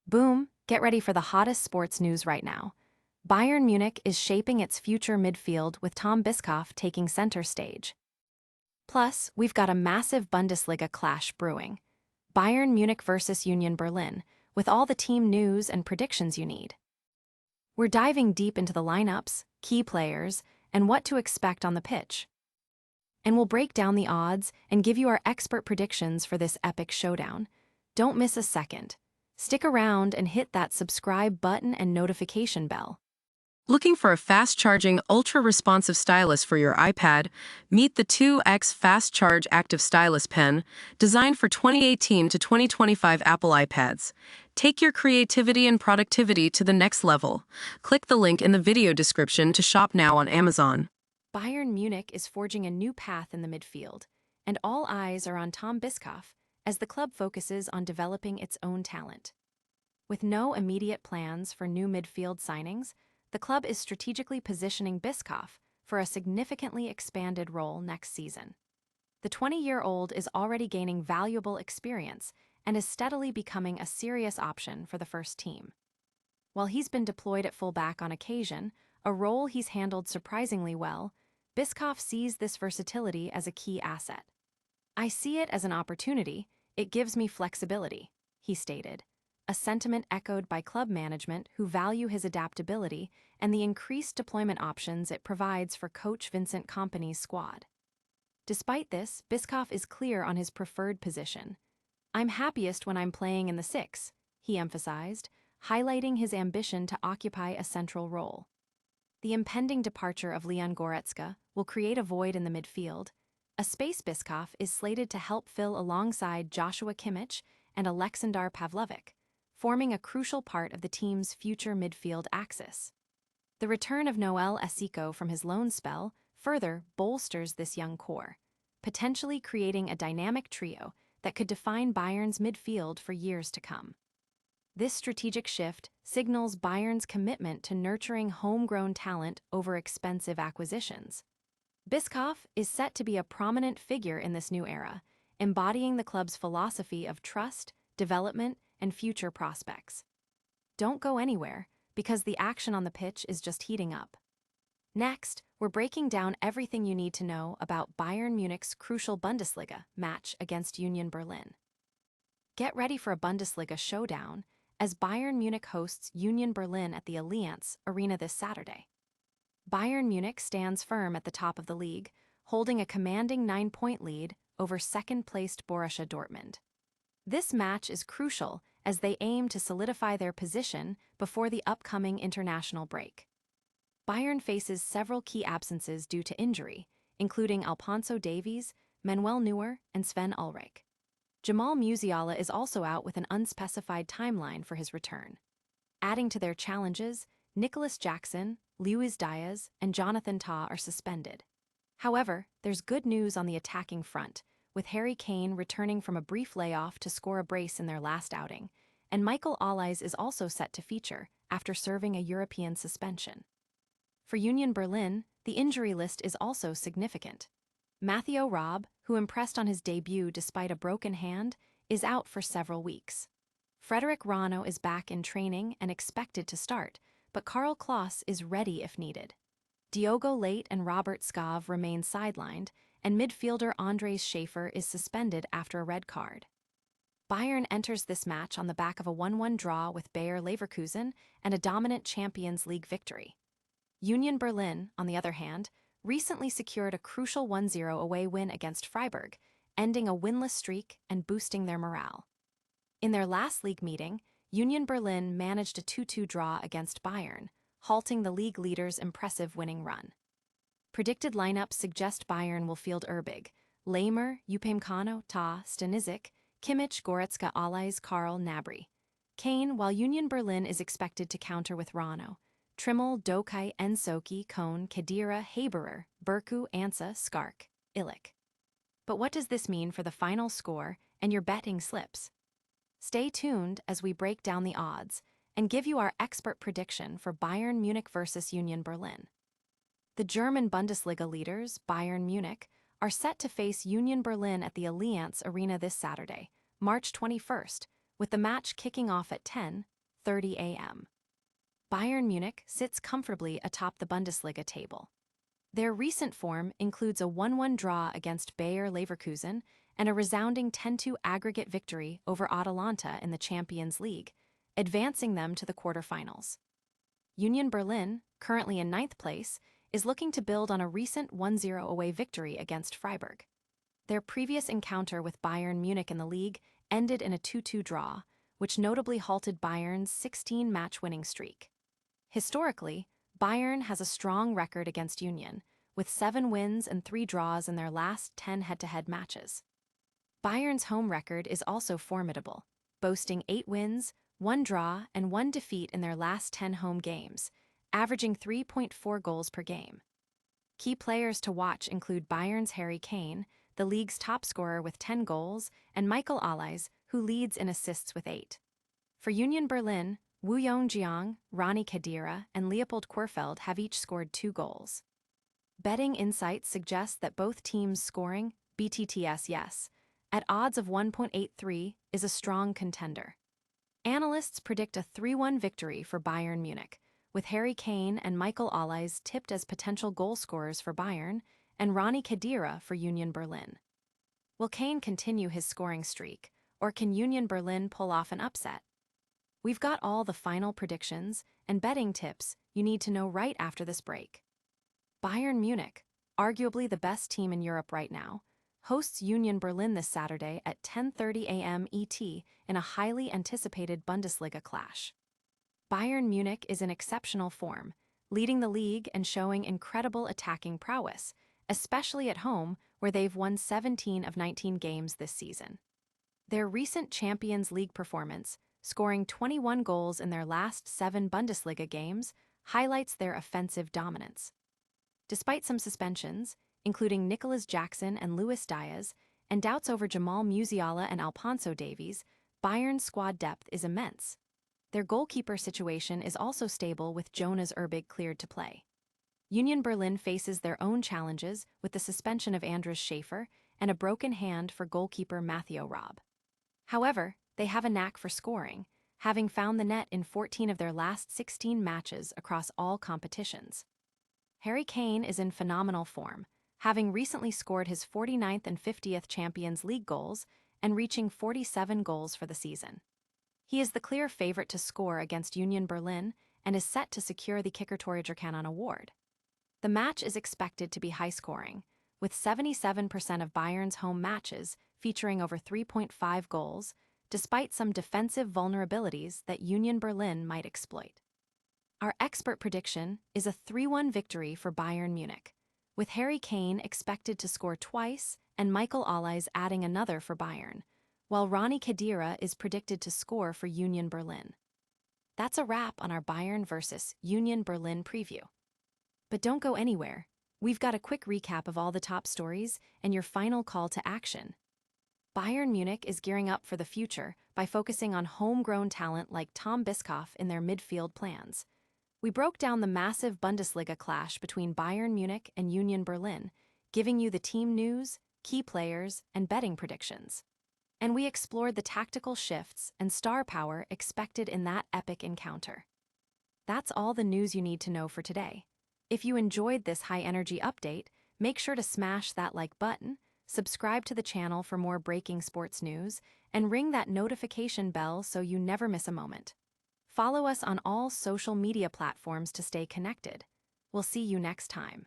Boom, get ready for the hottest sports news right now. Bayern Munich is shaping its future midfield with Tom Bischof taking center stage. Plus, we've got a massive Bundesliga clash brewing. Bayern Munich versus Union Berlin, with all the team news and predictions you need. We're diving deep into the lineups, key players, and what to expect on the pitch. And we'll break down the odds and give you our expert predictions for this epic showdown. Don't miss a second. Stick around and hit that subscribe button and notification bell. Looking for a fast-charging, ultra-responsive stylus for your iPad? Meet the 2X Fast Charge Active Stylus Pen, designed for 2018 to 2025 Apple iPads. Take your creativity and productivity to the next level. Click the link in the video description to shop now on Amazon. Bayern Munich is forging a new path in the midfield, and all eyes are on Tom Bischof as the club focuses on developing its own talent. With no immediate plans for new midfield signings, the club is strategically positioning Bischof for a significantly expanded role next season. The 20-year-old is already gaining valuable experience and is steadily becoming a serious option for the first team. While he's been deployed at fullback on occasion, a role he's handled surprisingly well, Bischof sees this versatility as a key asset. "I see it as an opportunity. It gives me flexibility," he stated, a sentiment echoed by club management who value his adaptability and the increased deployment options it provides for coach Vincent Kompany's squad. Despite this, Bischof is clear on his preferred position. "I'm happiest when I'm playing in the six," he emphasized, highlighting his ambition to occupy a central role. The impending departure of Leon Goretzka will create a void in the midfield, a space Bischof is slated to help fill alongside Joshua Kimmich and Aleksandar Pavlovic, forming a crucial part of the team's future midfield axis. The return of Noel Esiko from his loan spell further bolsters this young core, potentially creating a dynamic trio that could define Bayern's midfield for years to come. This strategic shift signals Bayern's commitment to nurturing homegrown talent over expensive acquisitions. Bischof is set to be a prominent figure in this new era, embodying the club's philosophy of trust, development, and future prospects. Don't go anywhere, because the action on the pitch is just heating up. Next, we're breaking down everything you need to know about Bayern Munich's crucial Bundesliga match against Union Berlin. Get ready for a Bundesliga showdown as Bayern Munich hosts Union Berlin at the Allianz Arena this Saturday. Bayern Munich stands firm at the top of the league, holding a commanding 9-point lead over second-placed Borussia Dortmund. This match is crucial as they aim to solidify their position before the upcoming international break. Bayern faces several key absences due to injury, including Alphonso Davies, Manuel Neuer, and Sven Ulreich. Jamal Musiala is also out with an unspecified timeline for his return. Adding to their challenges, Nicholas Jackson, Luis Diaz, and Jonathan Tah are suspended. However, there's good news on the attacking front, with Harry Kane returning from a brief layoff to score a brace in their last outing, and Michael Olise is also set to feature after serving a European suspension. For Union Berlin, the injury list is also significant. Matteo Raab, who impressed on his debut despite a broken hand, is out for several weeks. Frederic Rano is back in training and expected to start, but Karl Klaass is ready if needed. Diogo Leite and Robert Skav remain sidelined, and midfielder Andres Schaefer is suspended after a red card. Bayern enters this match on the back of a 1-1 draw with Bayer Leverkusen and a dominant Champions League victory. Union Berlin, on the other hand, recently secured a crucial 1-0 away win against Freiburg, ending a winless streak and boosting their morale. In their last league meeting, Union Berlin managed a 2-2 draw against Bayern, halting the league leader's impressive winning run. Predicted lineups suggest Bayern will field Erbig, Lamer, Upamecano, Tah, Stanisic, Kimmich, Goretzka, Olise, Karl, Gnabry. Kane, while Union Berlin is expected to counter with Rano, Trimmel, Dokai, Ensoki, Kohn, Khedira, Haberer, Berku, Ansa, Skark, Illich. But what does this mean for the final score and your betting slips? Stay tuned as we break down the odds and give you our expert prediction for Bayern Munich versus Union Berlin. The German Bundesliga leaders, Bayern Munich, are set to face Union Berlin at the Allianz Arena this Saturday, March 21st, with the match kicking off at 10 10:30 a.m. Bayern Munich sits comfortably atop the Bundesliga table. Their recent form includes a 1-1 draw against Bayer Leverkusen and a resounding 10-2 aggregate victory over Atalanta in the Champions League, advancing them to the quarterfinals. Union Berlin, currently in ninth place, is looking to build on a recent 1-0 away victory against Freiburg. Their previous encounter with Bayern Munich in the league ended in a 2-2 draw, which notably halted Bayern's 16-match winning streak. Historically, Bayern has a strong record against Union, with 7 wins and 3 draws in their last 10 head-to-head matches. Bayern's home record is also formidable, boasting 8 wins, 1 draw, and 1 defeat in their last 10 home games, averaging 3.4 goals per game. Key players to watch include Bayern's Harry Kane, the league's top scorer with 10 goals, and Michael Olise, who leads in assists with 8. For Union Berlin, Wu Yongjiang, Rani Khedira, and Leopold Querfeld have each scored 2 goals. Betting insights suggest that both teams scoring, BTTS yes, at odds of 1.83 is a strong contender. Analysts predict a 3-1 victory for Bayern Munich, with Harry Kane and Michael Olise tipped as potential goal scorers for Bayern and Rani Khedira for Union Berlin. Will Kane continue his scoring streak, or can Union Berlin pull off an upset? We've got all the final predictions and betting tips you need to know right after this break. Bayern Munich, arguably the best team in Europe right now, hosts Union Berlin this Saturday at 10:30 a.m. ET in a highly anticipated Bundesliga clash. Bayern Munich is in exceptional form, leading the league and showing incredible attacking prowess, especially at home where they've won 17 of 19 games this season. Their recent Champions League performance, scoring 21 goals in their last 7 Bundesliga games, highlights their offensive dominance. Despite some suspensions, including Nicolas Jackson and Luis Diaz, and doubts over Jamal Musiala and Alphonso Davies, Bayern's squad depth is immense. Their goalkeeper situation is also stable with Jonas Erbig cleared to play. Union Berlin faces their own challenges with the suspension of Andras Schaefer and a broken hand for goalkeeper Matteo Raab. However, they have a knack for scoring, having found the net in 14 of their last 16 matches across all competitions. Harry Kane is in phenomenal form, having recently scored his 49th and 50th Champions League goals and reaching 47 goals for the season. He is the clear favorite to score against Union Berlin and is set to secure the Kicker-Torjägerkanon award. The match is expected to be high-scoring, with 77% of Bayern's home matches featuring over 3.5 goals, despite some defensive vulnerabilities that Union Berlin might exploit. Our expert prediction is a 3-1 victory for Bayern Munich, with Harry Kane expected to score twice and Michael Olise adding another for Bayern, while Rani Khedira is predicted to score for Union Berlin. That's a wrap on our Bayern versus Union Berlin preview. But don't go anywhere. We've got a quick recap of all the top stories and your final call to action. Bayern Munich is gearing up for the future by focusing on homegrown talent like Tom Bischof in their midfield plans. We broke down the massive Bundesliga clash between Bayern Munich and Union Berlin, giving you the team news, key players, and betting predictions. And we explored the tactical shifts and star power expected in that epic encounter. That's all the news you need to know for today. If you enjoyed this high-energy update, make sure to smash that like button, subscribe to the channel for more breaking sports news, and ring that notification bell so you never miss a moment. Follow us on all social media platforms to stay connected. We'll see you next time.